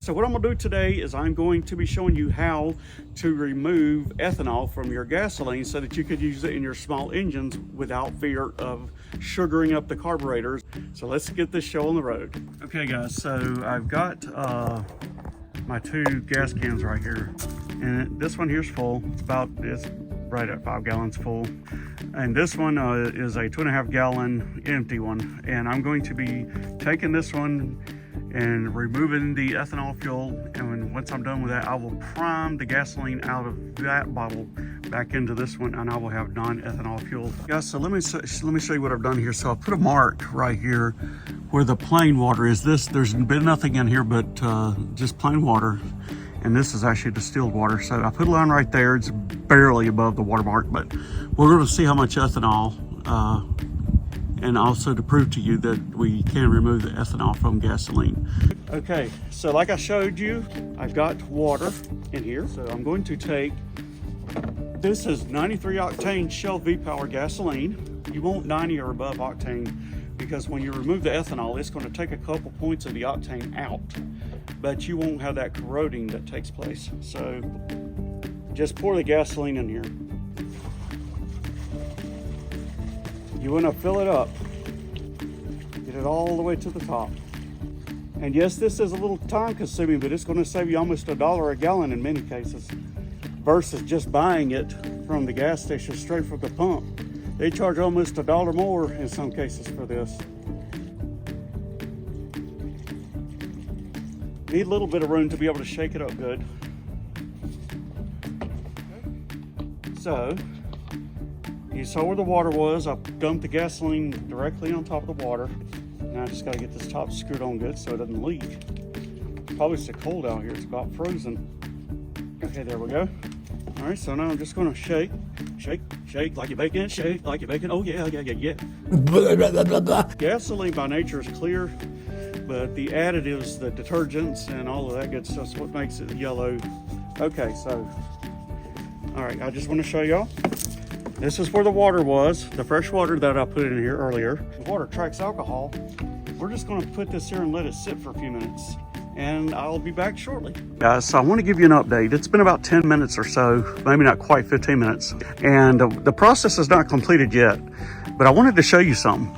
So what I'm gonna do today is I'm going to be showing you how to remove ethanol from your gasoline so that you could use it in your small engines without fear of sugaring up the carburetors. So let's get this show on the road. Okay guys, so I've got my two gas cans right here. And this one here's full. It's right at 5 gallons full. And this one is a 2.5 gallon empty one. And I'm going to be taking this one and removing the ethanol fuel, and once I'm done with that, I will prime the gasoline out of that bottle back into this one, and I will have non-ethanol fuel. Guys, so let me show you what I've done here. So I put a mark right here where the plain water is. There's been nothing in here but just plain water, and this is actually distilled water. So I put a line right there. It's barely above the watermark, but we're going to see how much ethanol and also to prove to you that we can remove the ethanol from gasoline. Okay, so like I showed you, I've got water in here. So I'm going to take, this is 93 octane Shell V-Power gasoline. You want 90 or above octane because when you remove the ethanol, it's going to take a couple points of the octane out, but you won't have that corroding that takes place. So just pour the gasoline in here. You want to fill it up, get it all the way to the top. And yes, this is a little time consuming, but it's going to save you almost $1 a gallon in many cases versus just buying it from the gas station straight from the pump. They charge almost $1 more in some cases for this. Need a little bit of room to be able to shake it up good. So, you saw where the water was. I dumped the gasoline directly on top of the water. Now I just got to get this top screwed on good so it doesn't leak. Probably so cold out here, it's about frozen. Okay, there we go. All right, so now I'm just going to shake like you're baking, shake like you're baking. Oh yeah. Gasoline by nature is clear, but the additives, the detergents and all of that good stuff is what makes it yellow. Okay, so, all right, I just want to show y'all. This is where the water was, the fresh water that I put in here earlier. The water tracks alcohol. We're just going to put this here and let it sit for a few minutes, and I'll be back shortly. Guys, so I want to give you an update. It's been about 10 minutes or so, maybe not quite 15 minutes, and the process is not completed yet, but I wanted to show you something.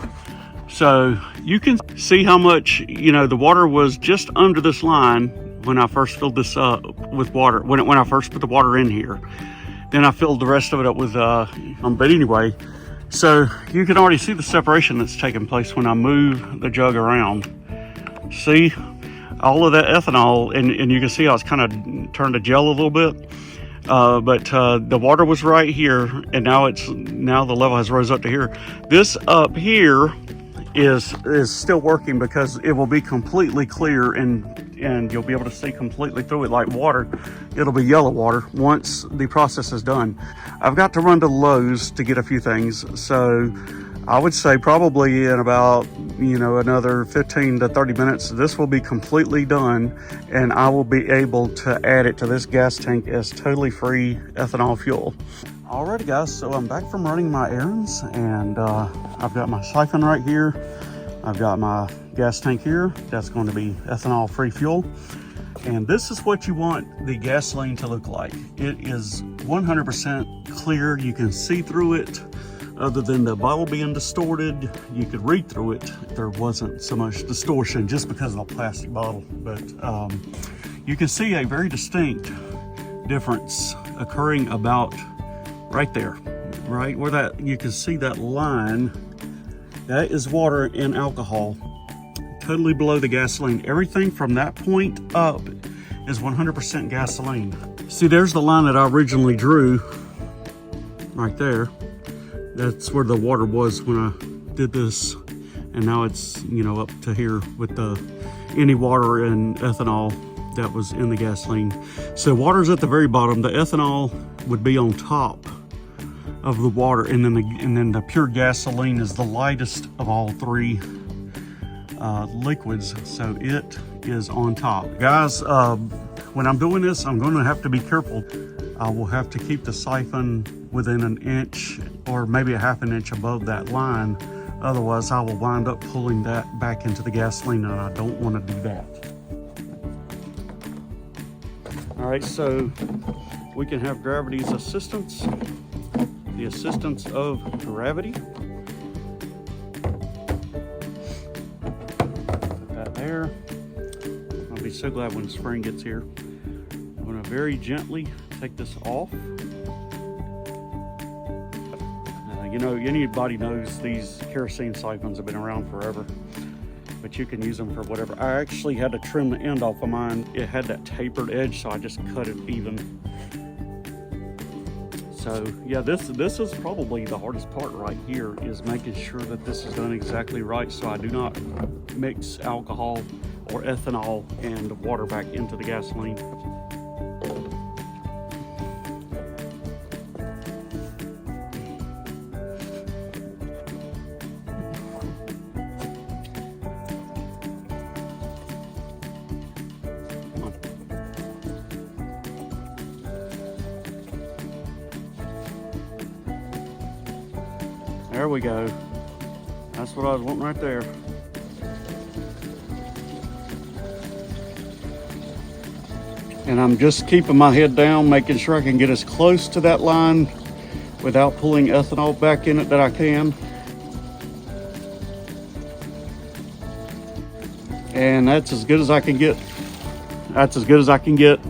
So you can see how much, the water was just under this line when I first filled this up with water, when I first put the water in here. Then I filled the rest of it up with, but anyway, so you can already see the separation that's taking place when I move the jug around. See all of that ethanol, and you can see how it's kind of turned to gel a little bit. But the water was right here, and now the level has rose up to here. This up here is still working because it will be completely clear and you'll be able to see completely through it like water. It'll be yellow water once the process is done. I've got to run to Lowe's to get a few things, so I would say probably in about another 15 to 30 minutes this will be completely done, and I will be able to add it to this gas tank as totally free ethanol fuel. Alrighty guys, so I'm back from running my errands, and I've got my siphon right here. I've got my gas tank here. That's going to be ethanol free fuel. And this is what you want the gasoline to look like. It is 100% clear. You can see through it. Other than the bottle being distorted, you could read through it. There wasn't so much distortion just because of the plastic bottle. But you can see a very distinct difference occurring about right there, right where that you can see that line. That is water and alcohol, totally below the gasoline. Everything from that point up is 100% gasoline. See, there's the line that I originally drew right there. That's where the water was when I did this, and now it's up to here with any water and ethanol that was in the gasoline. So water's at the very bottom. The ethanol would be on top of the water, and then the pure gasoline is the lightest of all three liquids, so it is on top. Guys, when I'm doing this, I'm going to have to be careful. I will have to keep the siphon within an inch or maybe a half an inch above that line. Otherwise, I will wind up pulling that back into the gasoline, and I don't want to do that. All right, so we can have gravity's assistance, the assistance of gravity. Put that there. I'll be so glad when spring gets here. I'm gonna very gently take this off. You know, anybody knows these kerosene siphons have been around forever, but you can use them for whatever. I actually had to trim the end off of mine. It had that tapered edge, so I just cut it even. So yeah, this is probably the hardest part right here, is making sure that this is done exactly right, so I do not mix alcohol or ethanol and water back into the gasoline. There we go. That's what I was wanting right there. And I'm just keeping my head down, making sure I can get as close to that line without pulling ethanol back in it that I can. And that's as good as I can get. That's as good as I can get.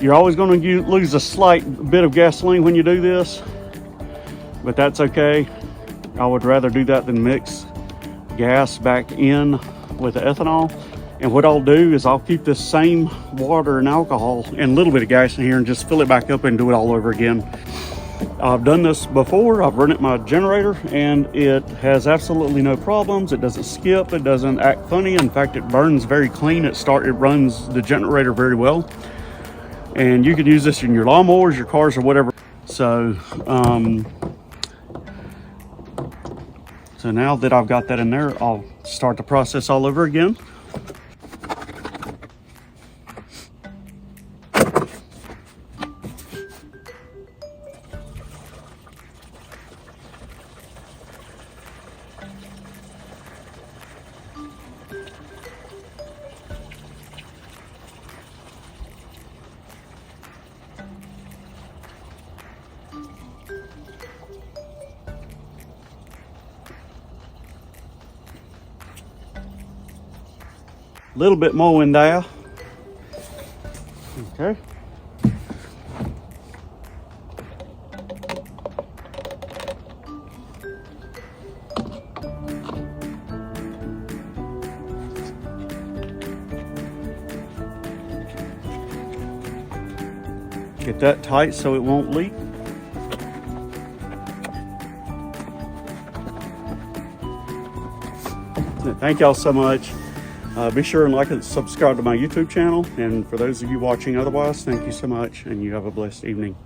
You're always going to lose a slight bit of gasoline when you do this, but that's okay. I would rather do that than mix gas back in with the ethanol. And what I'll do is I'll keep this same water and alcohol and a little bit of gas in here and just fill it back up and do it all over again. I've done this before. I've run it my generator and it has absolutely no problems. It doesn't skip, it doesn't act funny. In fact, it burns very clean. It runs the generator very well. And you can use this in your lawnmowers, your cars, or whatever. So now that I've got that in there, I'll start the process all over again. A little bit more in there. Okay. Get that tight so it won't leak. Thank y'all so much. Be sure and like and subscribe to my YouTube channel. And for those of you watching otherwise, thank you so much, and you have a blessed evening.